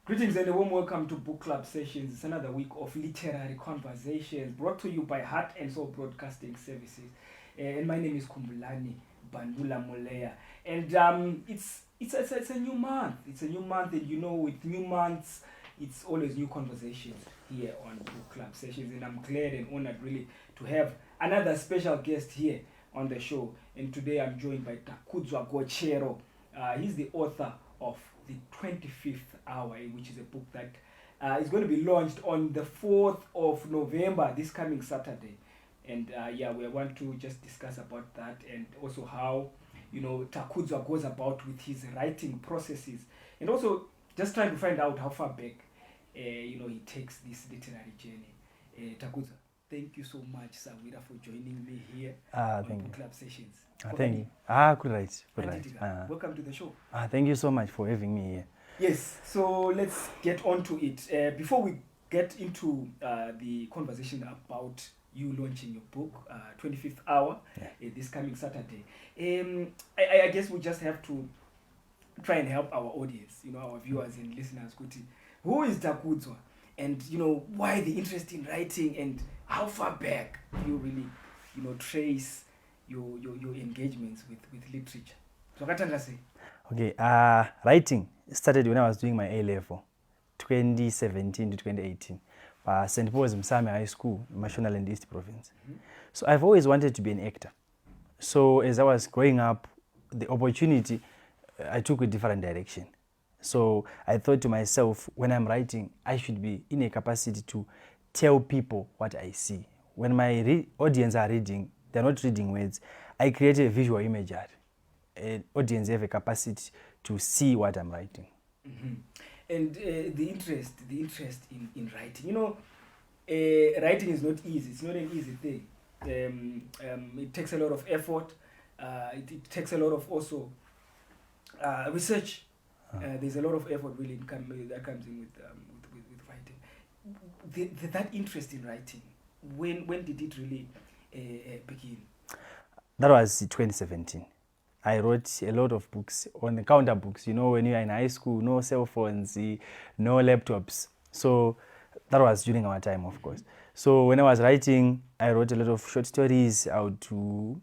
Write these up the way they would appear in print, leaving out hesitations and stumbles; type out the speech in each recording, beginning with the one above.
Greetings and a warm welcome to Book Club Sessions. It's another week of literary conversations brought to you by Heart and Soul Broadcasting Services. And my name is Kumbulani Bandula Molea. And it's a new month. It's a new month, and with new months, it's always new conversations here on Book Club Sessions. And I'm glad and honored really to have another special guest here on the show. And today I'm joined by Takudzwa Gochero. He's the author of The 25th Hour, which is a book that is going to be launched on the 4th of November, this coming Saturday. And we want to just discuss about that, and also how, Takudzwa goes about with his writing processes, and also just trying to find out how far back, he takes this literary journey. Takudzwa, thank you so much, Sawira, for joining me here on Thank Book you. Club Sessions. Thank you. Good right. Welcome to the show. Thank you so much for having me here. Yes, so let's get on to it. Before we get into the conversation about you launching your book, 25th Hour, this coming Saturday, I guess we just have to try and help our audience, our viewers and listeners. Who is Takudzwa? And, why the interest in writing, and how far back do you really, trace your engagements with literature? So what can I say? Okay, writing started when I was doing my A-level, 2017 to 2018, St. Paul's Msame High School, Mashonaland East Province. Mm-hmm. So I've always wanted to be an actor. So as I was growing up, the opportunity, I took a different direction. So I thought to myself, when I'm writing, I should be in a capacity to tell people what I see. When my audience are reading, they're not reading words. I create a visual imagery. An audience have a capacity to see what I'm writing. Mm-hmm. And the interest in writing. Writing is not easy. It's not an easy thing. It takes a lot of effort. It takes a lot of also research. There's a lot of effort really that comes in with writing. That interest in writing, when did it really begin? That was 2017. I wrote a lot of books on the counter books. When you are in high school, no cell phones, no laptops. So that was during our time, of course. So when I was writing, I wrote a lot of short stories. I would to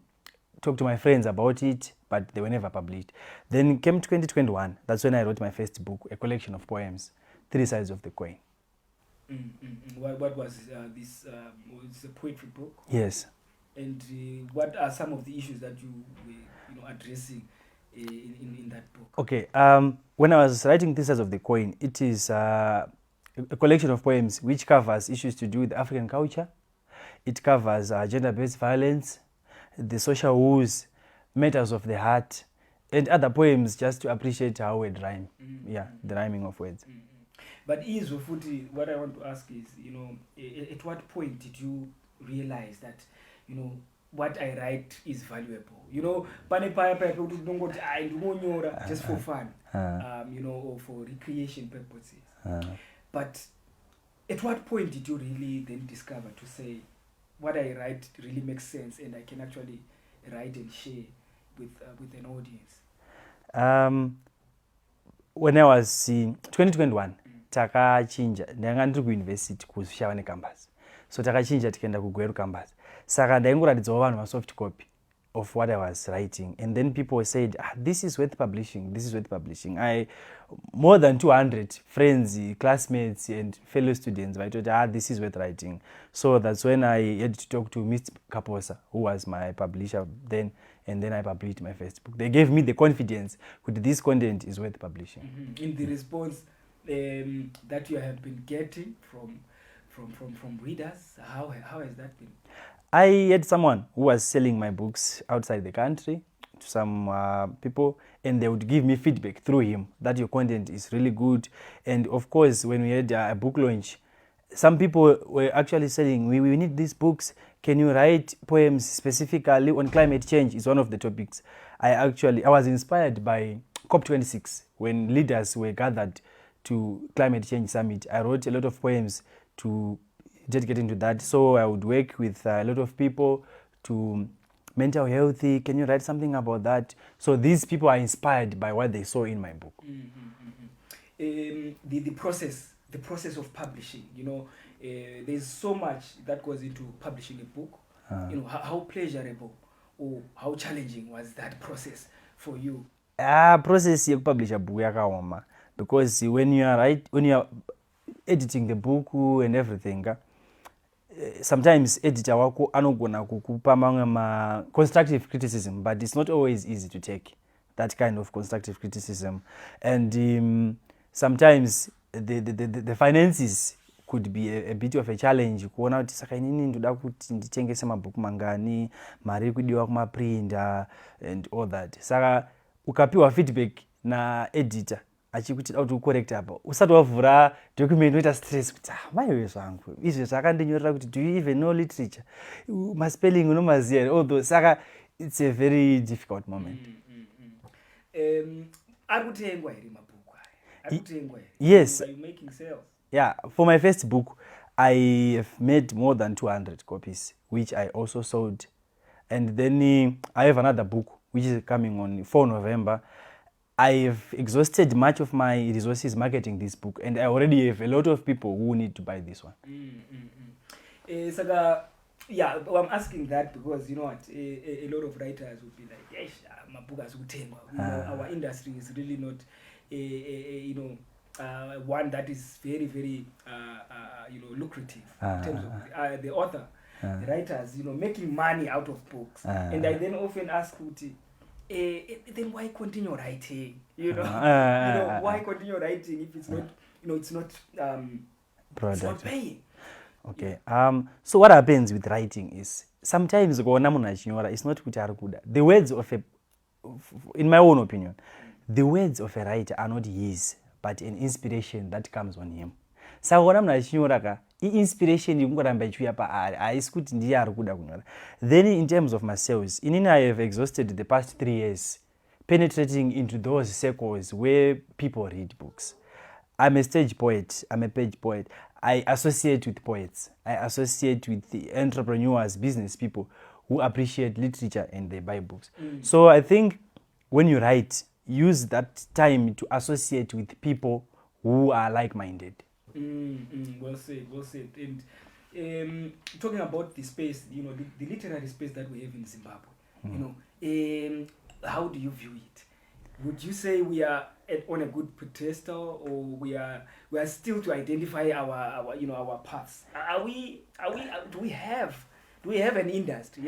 talk to my friends about it, but they were never published. Then came 2021. That's when I wrote my first book, a collection of poems, Three Sides of the Coin. What was this? It's a poetry book? Yes. And what are some of the issues that you were addressing in that book? Okay. When I was writing Three Sides of the Coin, it is a collection of poems which covers issues to do with African culture. It covers gender-based violence, the social woes, matters of the heart, and other poems just to appreciate how we rhyme. The rhyming of words. But what I want to ask is, at what point did you realize that, what I write is valuable? Just for fun, or for recreation purposes. But at what point did you really then discover to say, what I write really makes sense, and I can actually write and share with an audience? When I was in 2021, takachinja ndanga ndiri kuuniversity kushava necampus, so takachinja tikaenda kugweru campus. Saka ndaingoratidzawo vanhu masoft copy of what I was writing, and then people said, this is worth publishing, this is worth publishing. More than 200 friends, classmates and fellow students, I told, this is worth writing. So that's when I had to talk to Mr. Kaposa, who was my publisher then, and then I published my first book. They gave me the confidence that this content is worth publishing. Mm-hmm. In the response that you have been getting from readers, how has that been? I had someone who was selling my books outside the country to some people, and they would give me feedback through him that your content is really good. And of course, when we had a book launch, some people were actually saying, we need these books. Can you write poems specifically on climate change? Is one of the topics. I was inspired by COP26 when leaders were gathered to climate change summit. I wrote a lot of poems to get into that. So I would work with a lot of people to mental health. Can you write something about that? So these people are inspired by what they saw in my book. the process of publishing. You know, there's so much that goes into publishing a book. You know, how pleasurable or how challenging was that process for you? Process yekupublisha book yakaoma, because when you are editing the book and everything, sometimes editor wako anogona kukupa mamwe constructive criticism, but it's not always easy to take that kind of constructive criticism. And sometimes the finances could be a bit of a challenge. Kuona kuti saka inini ndoda kuti nditengese mabhuku mangani, mari kudiwa kumaprinta and all that. Saka ukapiwa feedback na editor achikuti kuti ucorrect apa, usati wavhura document unoita stress kuti maiwe zvangu izvi zvakandinyorera kuti do you even know literature, maspelling unomaziya, although saka it's a very difficult moment. Arikutengwa here mabhuku aya? Arikutengwa here? Yes. Are you making sales? Yeah, for my first book, I have made more than 200 copies, which I also sold. And then I have another book, which is coming on 4 November. I've exhausted much of my resources marketing this book, and I already have a lot of people who need to buy this one. Saka, yeah, well, I'm asking that because, you know what, a lot of writers would be like, yes, my book has utengwa. Our industry is really not, you know, one that is very, very, you know, lucrative in terms of the author, the writers, you know, making money out of books. And I then often ask, then why continue writing? You know, why continue writing if it's not, you know, it's not paying. Okay. So what happens with writing is sometimes it's not kuti ari kuda. The words of in my own opinion, the words of a writer are not his, but an inspiration that comes on him. Saka kuona munhu achinyora ka, inspiration ikungoramba ichiuya paari, haisi kuti ndiye ari kuda kunyora. Then in terms of my sales, inini I have exhausted the past 3 years penetrating into those circles where people read books. I'm a stage poet, I'm a page poet. I associate with poets. I associate with the entrepreneurs, business people who appreciate literature and they buy books. So I think when you write, use that time to associate with people who are like-minded. Well said, well said. And talking about the space, you know, the literary space that we have in Zimbabwe, you know, how do you view it? Would you say we are on a good pedestal, or we are still to identify our you know, our paths? Do we have an industry?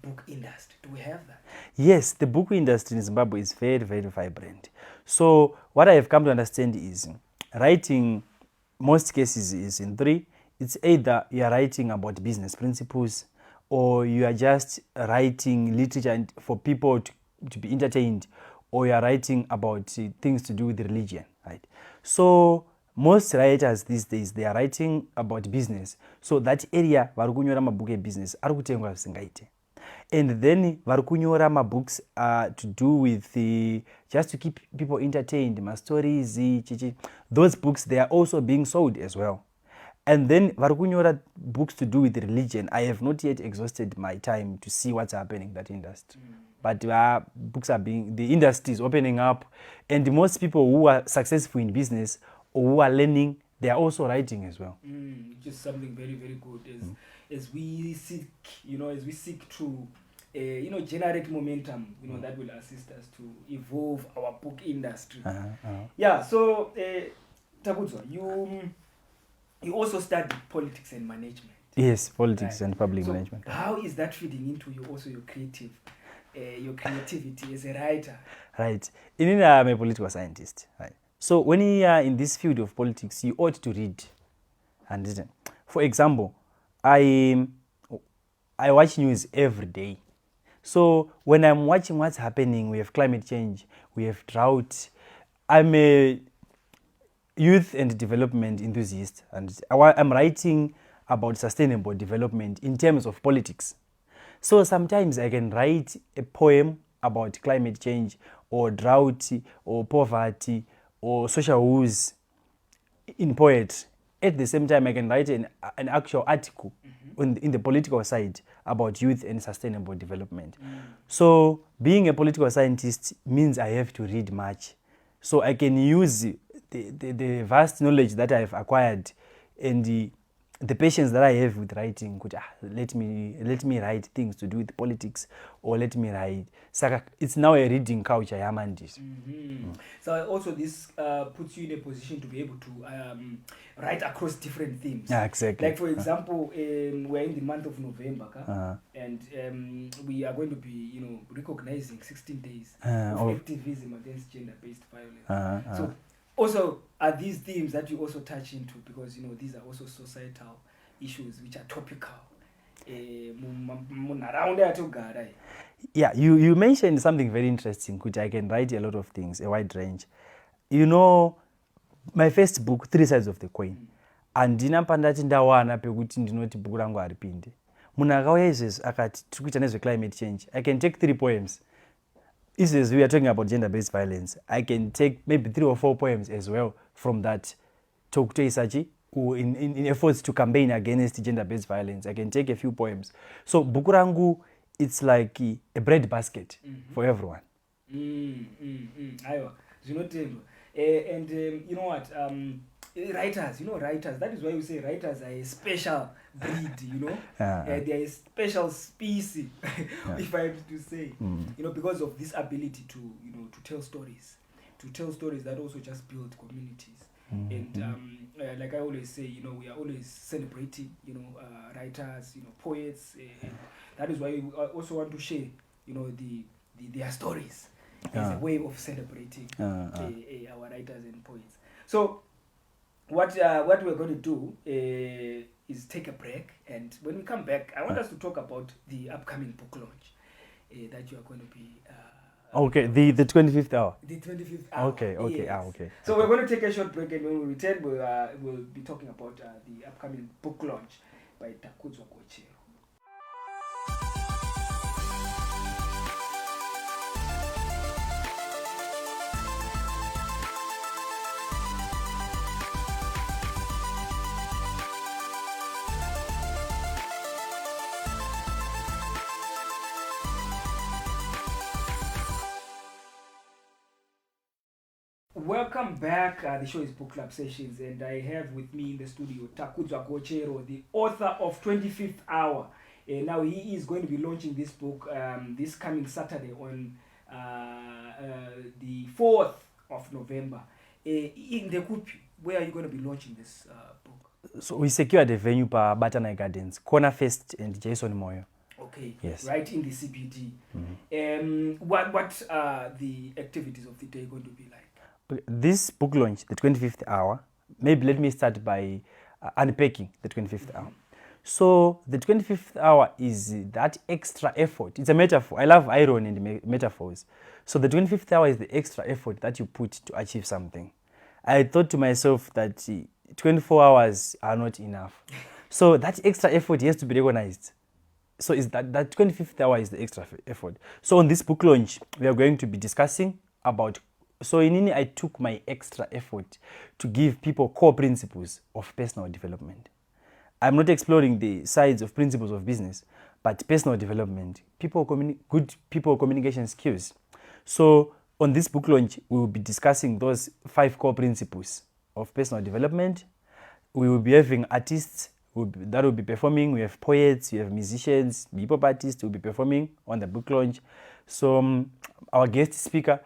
Book industry. Do we have that? Yes, the book industry in Zimbabwe is very, very vibrant. So what I have come to understand is writing, most cases, is in 3. It's either you are writing about business principles, or you are just writing literature for people to be entertained, or you are writing about things to do with religion, right? So most writers these days, they are writing about business. So that area vari kunyora mabhuku ebusiness ari kutengwa zvisingaite. And then vari kunyora mabooks to do with just to keep people entertained, my stories, those books, they are also being sold as well. And then vari kunyora books to do with religion. I have not yet exhausted my time to see what's happening in that industry. But books are the industry is opening up, and most people who are successful in business or who are learning, they are also writing as well. Just something very, very good as we seek, you know, to you know, generate momentum, you know, that will assist us to evolve our book industry. Yeah. So Tabudzwa, you also studied politics and management. Yes, politics and public management. How is that feeding into your creativity as a writer? Right. I'm a political scientist. Right. So when you are in this field of politics, you ought to read and listen. For example, I watch news every day. So when I'm watching what's happening, we have climate change, we have drought. I'm a youth and development enthusiast, and I'm writing about sustainable development in terms of politics. So sometimes I can write a poem about climate change or drought or poverty or social woes in poetry, at the same time I can write an actual article in the political side about youth and sustainable development. So being a political scientist means I have to read much. So I can use the vast knowledge that I've acquired and the patience that I have with writing. Let me write things to do with politics, or let me write. So it's now a reading culture, Yamandis. So also this puts you in a position to be able to write across different themes. Yeah, exactly. Like for example, we're in the month of November, and we are going to be, recognizing 16 days of activism against gender-based violence. So also, are these themes that you also touch into, because these are also societal issues which are topical. Yeah, you mentioned something very interesting, which I can write a lot of things, a wide range. My first book, Three Sides of the Coin, andina pandati ndawana pekuti ndinoti bhuku rangu haripinde. Munhu akauya izvezvi akati tiri kuita nezveclimate change, I can take 3 poems. As we are talking about gender-based violence, I can take maybe 3 or 4 poems as well from that talk to Isachi, in efforts to campaign against gender-based violence. I can take a few poems. So Bukurangu, it's like a bread basket for everyone. Aiwa, zvinotendwa. And you know what? Writers, that is why we say writers are a special breed, they are a special species, if I have to say, because of this ability to tell stories that also just build communities. And like I always say, we are always celebrating, writers, poets, and that is why we also want to share, their stories as a way of celebrating our writers and poets. So what we're going to do is take a break, and when we come back, I want us to talk about the upcoming book launch that you are going to be okay, the 25th hour. The 25th hour. Okay. Yes. Okay. So we're going to take a short break, and when we return, we'll be talking about the upcoming book launch by Takudzwa Kochero. Welcome back. The show is Book Club Sessions, and I have with me in the studio Takudzwa Kochero, the author of 25th Hour. Now he is going to be launching this book this coming Saturday on the 4th of November. In the Kupi, where are you going to be launching this book? So we secured a venue for Batanai Gardens, Corner Fest and Jason Moyo. Okay, yes. Right in the CBD. What are the activities of the day going to be like? This book launch, the 25th hour, maybe let me start by unpacking the 25th hour. So the 25th hour is that extra effort. It's a metaphor. I love irony and metaphors. So the 25th hour is the extra effort that you put to achieve something. I thought to myself that 24 hours are not enough. So that extra effort has to be recognized. So is that 25th hour is the extra effort. So on this book launch, we are going to be discussing about. So in Ini, I took my extra effort to give people core principles of personal development. I'm not exploring the sides of principles of business, but personal development, good people communication skills. So on this book launch, we will be discussing those 5 core principles of personal development. We will be having artists that will be performing. We have poets, we have musicians, hip hop artists will be performing on the book launch. So our guest speaker,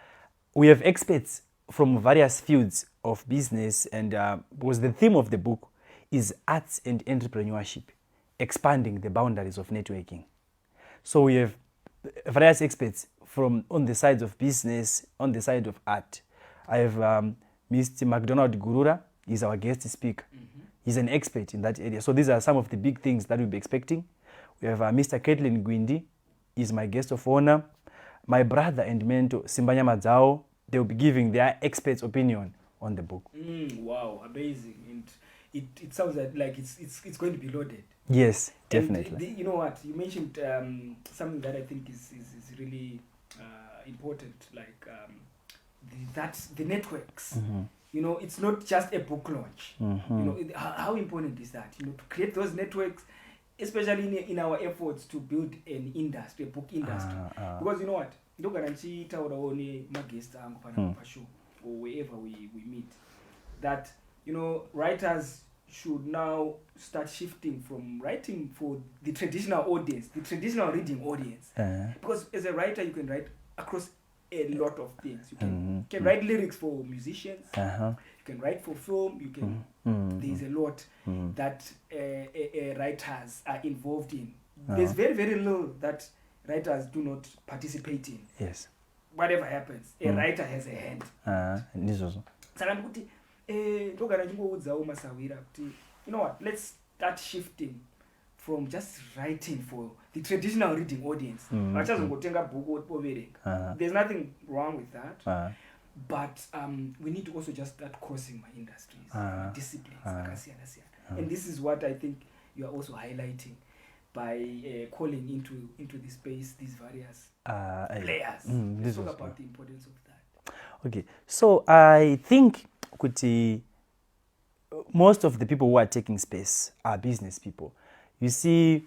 we have experts from various fields of business, and because the theme of the book is arts and entrepreneurship, expanding the boundaries of networking. So we have various experts from on the sides of business, on the side of art. I have Mr. McDonald Gurura, he's our guest speaker. He's an expert in that area. So these are some of the big things that we'll be expecting. We have Mr. Caitlin Gwindi, he's my guest of honor. My brother and mentor, Simbanya Madzao, they'll be giving their expert's opinion on the book. Wow, amazing. And it sounds like it's going to be loaded. Yes, definitely. And you know what? You mentioned something that I think is really important, like the networks. you know, it's not just a book launch. You know, how important is that? You know, to create those networks, especially in our efforts to build an industry, a book industry. Because you know what? Look at guest show or wherever we meet. That, you know, writers should now start shifting from writing for the traditional audience, the traditional reading audience. Because as a writer, you can write across a lot of things. You can write lyrics for musicians. You can write for film. You can. There's a lot that writers are involved in. There's very, very little that writers do not participate in. Yes. Whatever happens, a writer has a hand. Saka ndikuti togara ndingoudzawo Masawira kuti, you know what, let's start shifting from just writing for the traditional reading audience. Vachazongotenga bhuku overenga. There's nothing wrong with that. But we need to also just start crossing my industries, disciplines, and this is what I think you are also highlighting by calling into the space these various players. Let's talk about the importance of that. Okay, so I think kuti most of the people who are taking space are business people. You see,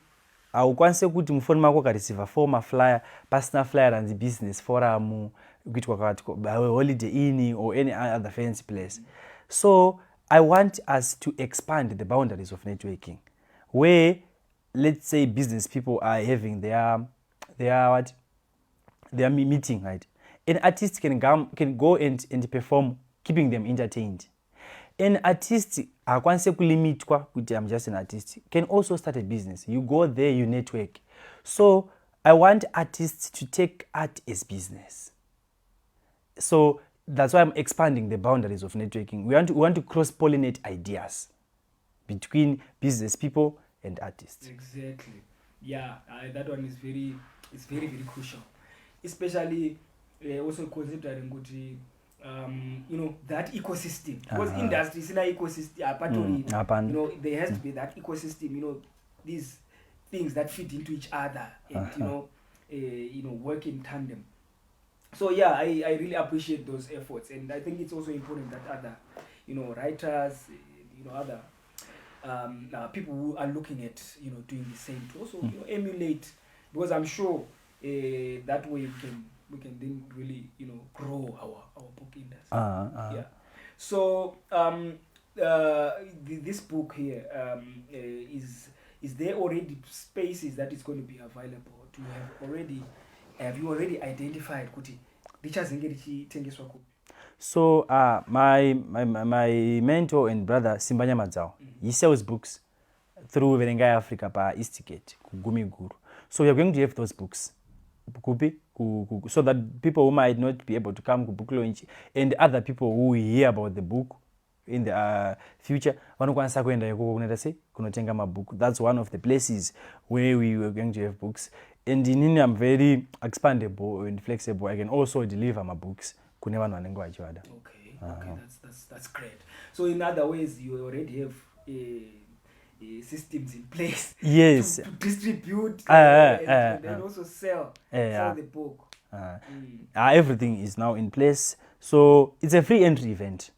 haukwanise kuti mufoni mako kareceiva former flyer, pasina flyer and the business forum, holiday inn or any other fancy place. So I want us to expand the boundaries of networking, where let's say business people are having their meeting, right? An artist can go and perform, keeping them entertained. An artist, I'm just an artist, can also start a business. You go there, you network. So I want artists to take art as business. So that's why I'm expanding the boundaries of networking. We want to cross-pollinate ideas between business people and artists. Exactly. Yeah, that one is very, very crucial. Especially also considering you know, that ecosystem. Because industry is an ecosystem. You know, there has to be that ecosystem. You know, these things that fit into each other and you know, work in tandem. So yeah, I really appreciate those efforts, and I think it's also important that other, you know, writers, you know, other people who are looking at, you know, doing the same to also, you know, emulate, because I'm sure that way we can then really, you know, grow our book industry. Yeah. So this book here is there already spaces that is going to be available? Do you have you already identified kuti lichazenge lichitengeswa kupi? So my mentor and brother Simbanya Madzao, he sells books through Verengai Africa pa East Gate, Gumi Guru. So we are going to have those books so that people who might not be able to come to book launch and other people who hear about the book in the future, vanokwanisa kuenda ikoko kunoita sei kunotenga mabook. That's one of the places where we were going to have books. And inini I'm very expandable and flexible. I can also deliver my books kune vanhu vanenge vachiwada. Okay, that's great. So in other ways, you already have systems in place. Yes. To distribute and then also sell the book. Everything is now in place. So it's a free entry event.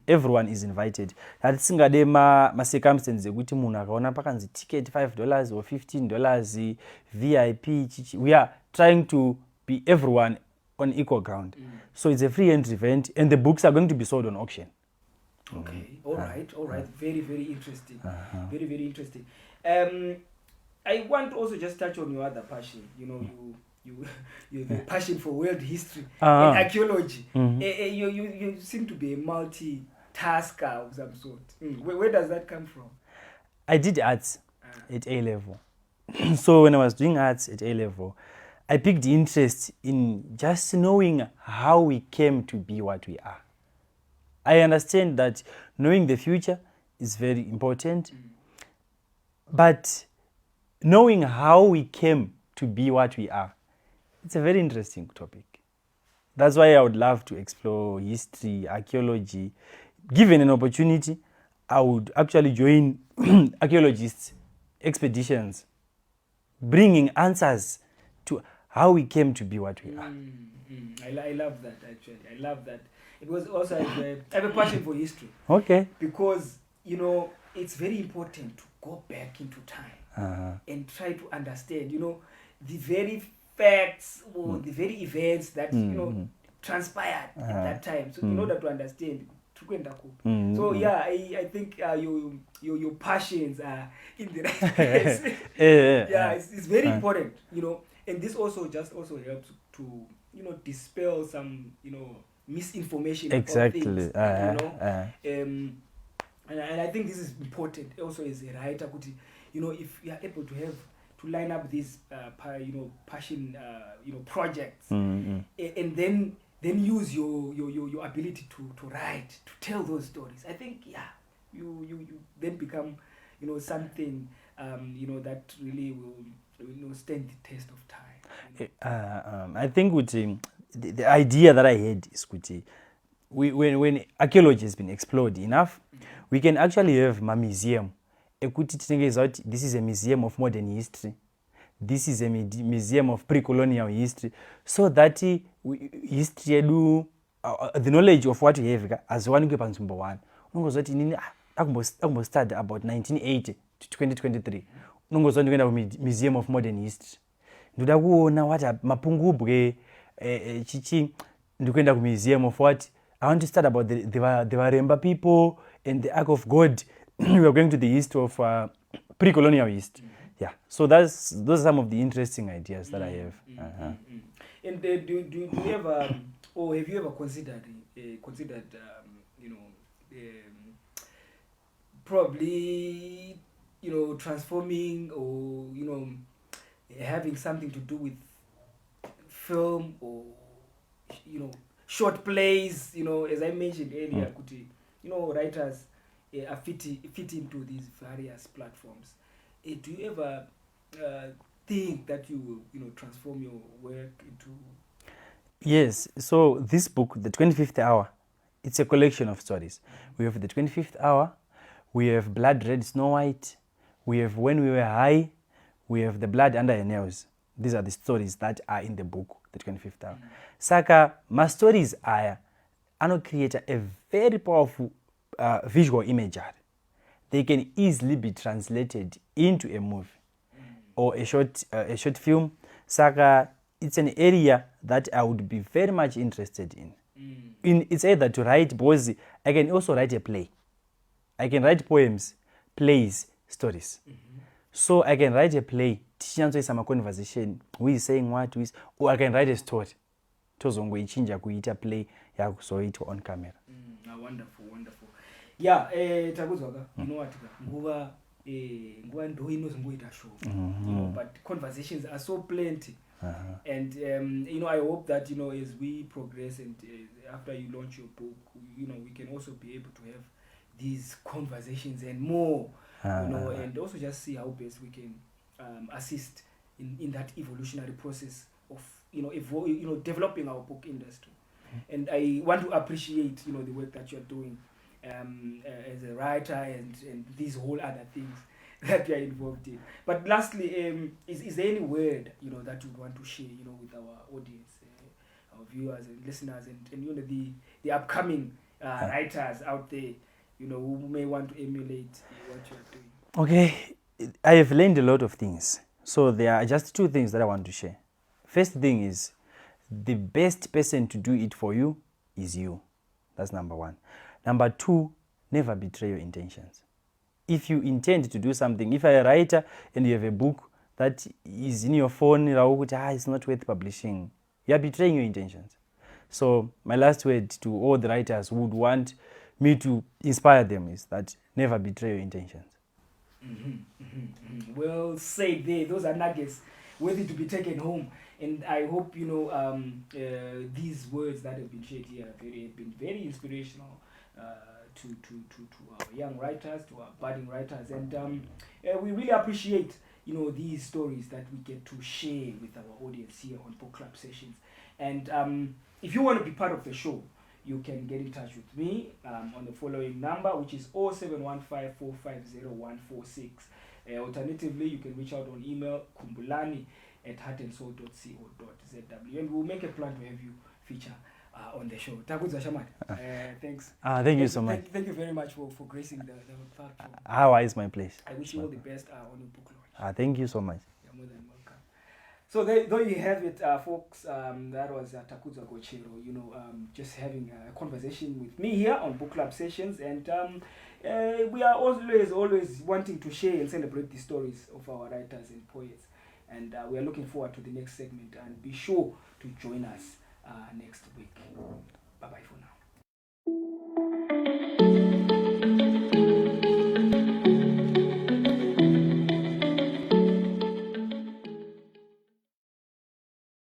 Everyone is invited. Hatisingade ma circumstances ekuti munhu akaona pakanzi ticket $5 or $15 VIP. We are trying to be everyone on equal ground. So it's a free entry event, and the books are going to be sold on auction. Okay. All right. Very, very interesting. Very, very interesting. I want to also just touch on your other passion. You know, you have a passion for world history and archaeology. You seem to be a multi-tasker of some sort. Where does that come from? I did arts at A level. So when I was doing arts at A level, I picked interest in just knowing how we came to be what we are. I understand that knowing the future is very important, but knowing how we came to be what we are, it's a very interesting topic. That's why I would love to explore history, archaeology. Given an opportunity, I would actually join archaeologists' expeditions, bringing answers to how we came to be what we are. I love that, actually. I love that. It was also, I have a passion for history. Okay. Because, you know, it's very important to go back into time and try to understand, you know, the very facts or the very events that, you know, transpired at that time. So in order to understand, so yeah, I think your passions are in the right place. Yeah, it's very important, you know, and this also helps to, you know, dispel some, you know, misinformation about things, you know. And I think this is important also as a writer, you know, if you are able to line up these you know, passion you know, projects, and then use your ability to write, to tell those stories. I think, yeah, you then become, you know, something you know, that really will, you know, stand the test of time, you know? I think with the idea that I had is kuti, when archaeology has been explored enough, we can actually have a museum. This is a museum of modern history. This is a museum of pre-colonial history, so that history edu, the knowledge of what we have as one panzumbo one. Unongozoti nini study about 1980 to 2023. Unongozoti ndikuenda museum of modern history. Ndoda kuona what mapungubwe chichi, ndikuenda ku museum of what I want to start about the Varemba people and the Ark of God. We are going to the history of pre-colonial history. Yeah, so those are some of the interesting ideas that I have. And do you ever, or have you ever considered you know, probably, you know, transforming, or, you know, having something to do with film, or, you know, short plays, you know, as I mentioned earlier, you know, writers are fit into these various platforms. Do you ever think that you will, you know, transform your work into? Yes, so this book, The 25th Hour, it's a collection of stories. We have The 25th Hour, we have Blood Red Snow White, we have When We Were High, we have The Blood Under Her Nails. These are the stories that are in the book, The 25th Hour. Saka, my stories are, create a very powerful visual imagery. They can easily be translated into a movie or a short film. Saka, it's an area that I would be very much interested in. It's either to write, because I can also write a play. I can write poems, plays, stories. So I can write a play, teaching some conversation, who is saying what, or I can write a story. Tozongo ichinja kuita play ya kusoitwa on camera. Wonderful. Yeah, takuzwaka, you know what, nguva ndo inozongoita show. You know, but conversations are so plenty. And you know, I hope that, you know, as we progress and after you launch your book, you know, we can also be able to have these conversations and more, you know, and also just see how best we can assist in that evolutionary process of, you know, developing our book industry. And I want to appreciate, you know, the work that you're doing as a writer and these whole other things that you are involved in. But lastly, is there any word, you know, that you want to share, you know, with our audience, our viewers and listeners, and you know, the upcoming writers out there, you know, who may want to emulate what you're doing? Okay, I have learned a lot of things. So there are just two things that I want to share. First thing is, the best person to do it for you is you. That's number one. Number two, never betray your intentions. If you intend to do something, if you're a writer and you have a book that is in your phone, it's not worth publishing, you're betraying your intentions. So my last word to all the writers who would want me to inspire them is that never betray your intentions. Well said there. Those are nuggets worthy to be taken home. And I hope, you know, these words that have been shared here have been very inspirational to our young writers, to our budding writers. And we really appreciate, you know, these stories that we get to share with our audience here on Book Club Sessions. And if you want to be part of the show, you can get in touch with me on the following number, which is 0715450146. Alternatively, you can reach out on email, kumbulani at heartandsoul.co.zw, and we'll make a plan to have you feature on the show. Takudza Shaman, thanks. Thank you so much. Thank you very much for gracing the platform. How is my place? I wish you all the best on your book launch. Thank you so much. You're more than welcome. So there you have it, folks. That was Takudza Gochero, just having a conversation with me here on Book Club Sessions. And we are always wanting to share and celebrate the stories of our writers and poets. And we are looking forward to the next segment. And be sure to join us next week. Bye-bye for now.